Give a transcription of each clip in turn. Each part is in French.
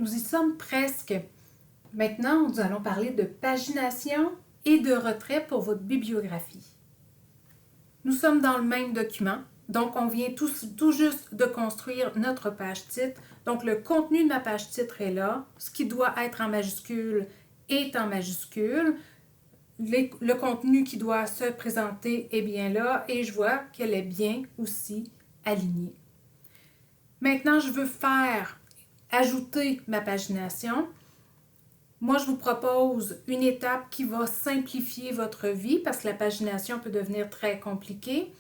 Nous y sommes presque. Maintenant, nous allons parler de pagination et de retrait pour votre bibliographie. Nous sommes dans le même document, donc on vient tout juste de construire notre page titre. Donc le contenu de ma page titre est là. Ce qui doit être en majuscule est en majuscule. Le contenu qui doit se présenter est bien là et je vois qu'elle est bien aussi alignée. Maintenant, je veux ajouter ma pagination. Moi, je vous propose une étape qui va simplifier votre vie parce que la pagination peut devenir très compliquée.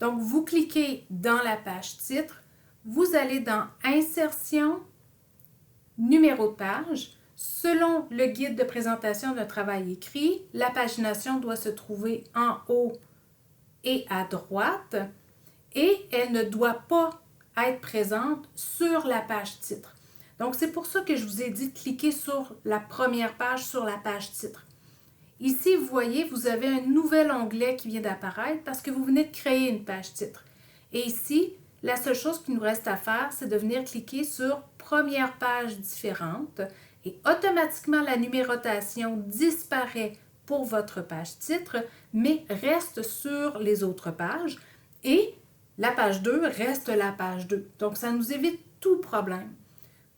Donc, vous cliquez dans la page titre, vous allez dans Insertion, numéro de page. Selon le guide de présentation d'un travail écrit, la pagination doit se trouver en haut et à droite et elle ne doit pas être présente sur la page titre. Donc, c'est pour ça que je vous ai dit de cliquer sur la première page, sur la page titre. Ici, vous voyez, vous avez un nouvel onglet qui vient d'apparaître parce que vous venez de créer une page titre. Et ici, la seule chose qu'il nous reste à faire, c'est de venir cliquer sur « Première page différente » et automatiquement, la numérotation disparaît pour votre page titre, mais reste sur les autres pages et la page 2 reste la page 2. Donc, ça nous évite tout problème.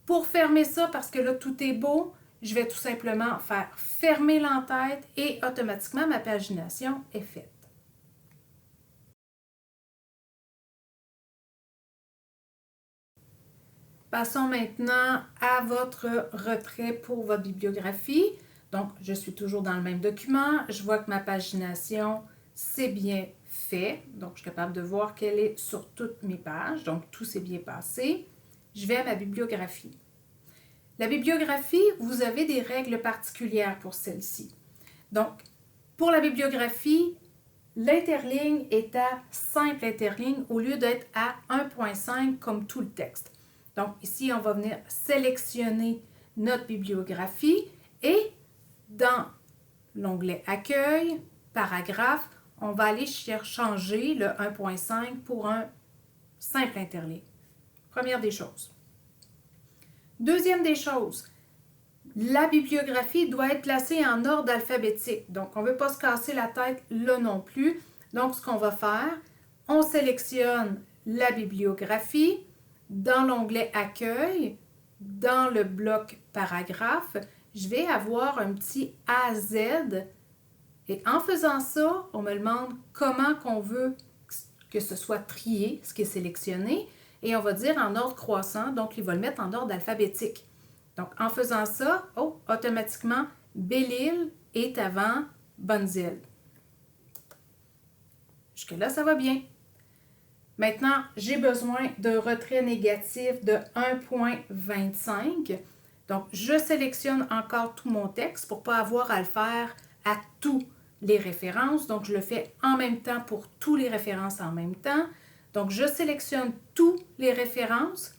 Pour fermer ça, parce que là, tout est beau, je vais tout simplement faire fermer l'entête et automatiquement, ma pagination est faite. Passons maintenant à votre retrait pour votre bibliographie. Donc, je suis toujours dans le même document. Je vois que ma pagination, c'est bien fait. Donc, je suis capable de voir qu'elle est sur toutes mes pages. Donc, tout s'est bien passé. Je vais à ma bibliographie. La bibliographie, vous avez des règles particulières pour celle-ci. Donc, pour la bibliographie, l'interligne est à simple interligne au lieu d'être à 1.5 comme tout le texte. Donc, ici, on va venir sélectionner notre bibliographie et dans l'onglet Accueil, Paragraphe, on va aller changer le 1.5 pour un simple interligne. Première des choses. Deuxième des choses, la bibliographie doit être placée en ordre alphabétique. Donc, on ne veut pas se casser la tête là non plus. Donc, ce qu'on va faire, on sélectionne la bibliographie. Dans l'onglet Accueil, dans le bloc Paragraphe, je vais avoir un petit A, Z. Et en faisant ça, on me demande comment qu'on veut que ce soit trié, ce qui est sélectionné. Et on va dire en ordre croissant, donc il va le mettre en ordre alphabétique. Donc, en faisant ça, automatiquement, Belle-Île est avant Bonne-Île. Jusque-là, ça va bien. Maintenant, j'ai besoin d'un retrait négatif de 1.25. Donc, je sélectionne encore tout mon texte pour ne pas avoir à le faire à toutes les références. Donc, je le fais en même temps pour toutes les références en même temps. Donc, je sélectionne toutes les références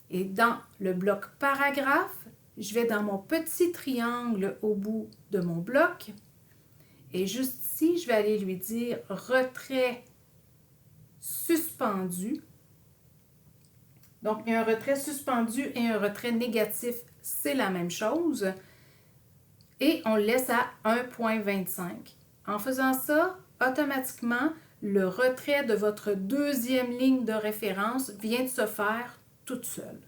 et dans le bloc paragraphe, je vais dans mon petit triangle au bout de mon bloc et juste ici, je vais aller lui dire retrait suspendu. Donc, il y a un retrait suspendu et un retrait négatif, c'est la même chose. Et on le laisse à 1.25. En faisant ça, automatiquement, le retrait de votre deuxième ligne de référence vient de se faire toute seule.